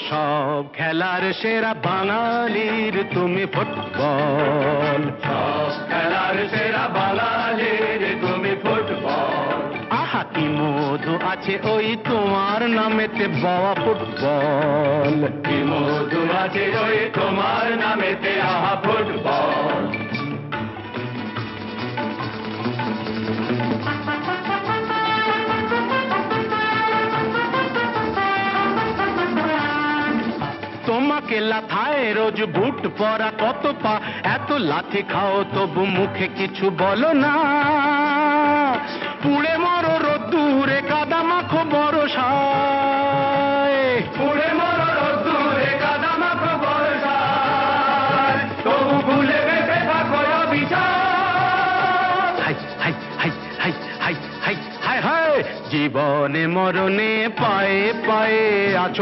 সব খেলার সেরা বাঙালির তুমি ফুটবল। সব খেলার সেরা বাঙালির তুমি ফুটবল। আহা কি মধু আছে ওই তোমার নামেতে বাবা ফুটবল। কি মধু আছে ওই তোমার নামেতে আহা ফুটবল। তোমাকে লাথায় রোজ বুট পরা কত পা, এত লাথি খাও তবু মুখে কিছু বলো না। পুড়ে মরো রোদ্দুরে কাদা মাখো বরসায়, পুড়ে মরো রোদ্দুরে কাদা মাখো বর্ষায়, তবু ভুলে বেঁচে থাকো অবিচার। High high high high high high high high, জীবনে মরণে পায়ে পায়ে আছো